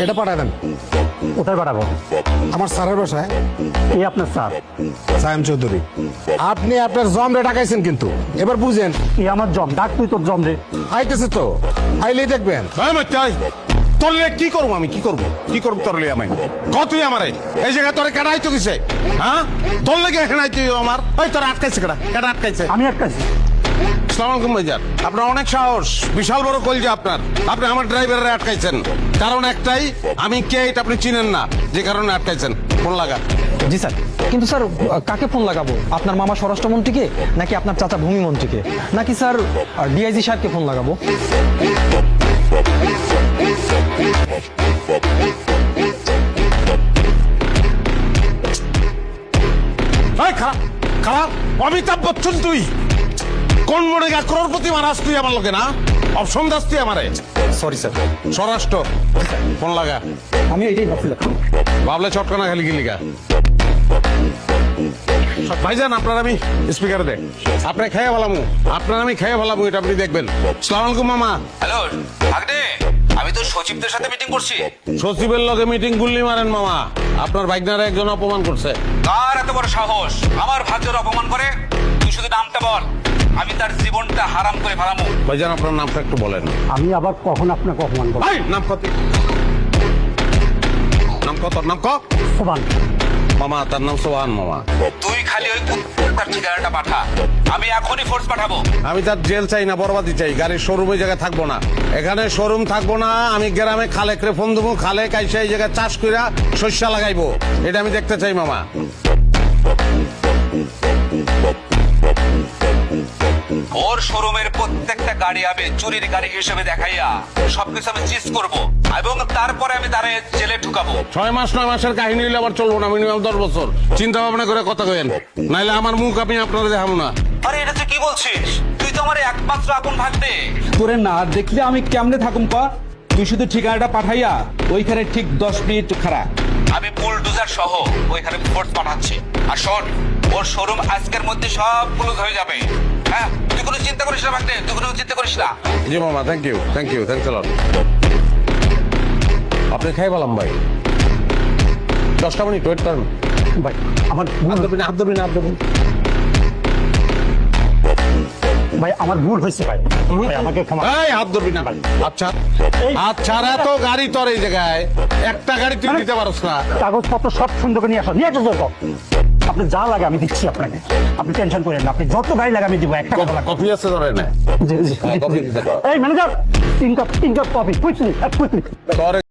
এটা পাঠায় দেন। কোথায় পাঠাবো? আমার স্যারের বাসায়। এই আপনার স্যার? সায়েম চৌধুরী। আপনি আপনার জম রে ডাকাইছেন কিন্তু এবার বুঝেন। এই আমার জম, ডাক তুই তোর জম রে। আইতেছে তো, আইলেই দেখবেন। তোরলে কি করবো আমি? কি করবো তোরলে আমি? কতই আমারে এই জায়গায় তোরে কেডাই তো কিসে? হ্যাঁ, তোর লেগে এখানে তুই আমার ওই তোর আটকাইছে কেডা আটকাইছে? আমি আটকাইছি? আসসালামু আলাইকুম ভাইজান, আপনার অনেক সাহস, বিশাল বড় কলজা আপনার। আপনি আমার ড্রাইভারে আটকাইছেন, কারণ একটাই, আমি কে এটা আপনি চিনেন না, যে কারণে আটকাইছেন। ফোন লাগা। জি স্যার, কিন্তু স্যার কাকে ফোন লাগাবো? আপনার মামা স্বরাষ্ট্রমন্ত্রীকে, নাকি আপনার চাচা ভূমিমন্ত্রীকে, নাকি স্যার ডিআইজি সাহেবকে ফোন লাগাবো? খারাপ খারাপ অমিতাভ বচ্চন তুই কোন মনে গা crorepati মারাস তুই আমার লোকে না? অপশন দাস তুই আমারে? Sorry sir. স্বরাষ্ট্র, ফোন লাগা। আমি এটাই ভাবছিলাম। বাবলে চটকানা খালি গিলিগা। ভাইজান আপনার আমি স্পিকারে দেখ, আপনি খেয়ে ভালামু, আপনার আমি খেয়ে ভালামু, এটা আপনি দেখবেন। আসসালামু আলাইকুম মামা। হ্যালো ভাগ্নে, আমি তো সচিবদের সাথে মিটিং করছি। সচিবের লগে মিটিং গুল্লি মারেন মামা, আপনার ভাইগনারে একজন অপমান করছে। কার এত বড় সাহস আমার ভাগ্যের অপমান করে? তুই শুধু নামটা বল, আমি তার জীবনটা হারাম করে ফেলামু। ভাইজান আপনার নামটা একটু বলেন। আমি আবার কখন আপনাকে অপমান করবো? ভাই নাম কত? নাম কত? নাম ক? সোবান। মামা তার নাম সোহান মামা। তুই খালি ওই তার ঠিকানাটা পাঠা, আমি এখনই ফোর্স পাঠাবো। আমি তার জেল চাই না, বরবাদি চাই। গাড়ির শোরুম এই জায়গায় থাকবো না, এখানে শোরুম থাকবো না। আমি গ্রামে খালেকরে ফোন দেবো, খালেক আইসা এই জায়গায় চাষ কইরা শস্য লাগাইবো, এটা আমি দেখতে চাই মামা। ওর শোরুমের প্রত্যেকটা গাড়ি আমি চুরির গাড়ি হিসেবে দেখাইয়া সবকিছু আমি চিজ করবো, এবং তারপরে আমি তারে জেলে ঢুকাবো। 6 মাস 9 মাসের কাহিনী হইলে আবার চলবো না, মিনিমাম 10 বছর চিন্তা ভাবনা করে কথা কইেন, নাইলে আমার মুখ আমি আপনারা দেখাবো না। আরে এটা তুই কি বলছিস? তুই তো আমার একমাত্র আপন ভাগ্নে। তোরে না দেখলে আমি কেমনে থাকুম ক? তুই শুধু ঠিকানাটা পাঠাইয়া ওইখানে ঠিক 10 মিনিট খাড়া। আমি বুলডোজার সহ ওইখানে ফোর্স পাঠাচ্ছি। আর শোন, ওর শোরুম আজকের মধ্যে সব ক্লোজ হয়ে যাবে। হ্যাঁ, তুই কোনো চিন্তা করিস না ভাগ্নে, তুই কোনো চিন্তা করিস না। জি মামা, থ্যাংক ইউ থ্যাংকস লট। আপনি খাই বললাম ভাই, 10টা মিনিট ওয়েট করেন ভাই আমার হাত ধরবি না, হাত ধরবি না, হাত ধরবি না। ভাই আমার ভুল হয়েছে ভাই, ভাই আমাকে ক্ষমা। এই হাত ধরবি না। আচ্ছা আচ্ছা, এত গাড়ি তোর এই জায়গায়, একটা গাড়ি তুই দিতে পারস না? কাগজপত্র সব সুন্দর করে নিয়ে আসো, নিয়ে আসো তো। আপনি যা লাগে আমি দিচ্ছি আপনাকে, আপনি টেনশন করেন না, আপনি যত গাড়ি লাগে আমি দিব। একটা কথা লাগবে। কপি আছে ধরে না? জি জি। কপি দিতে। এই manager, 3 cup coffee quickly quickly. তোর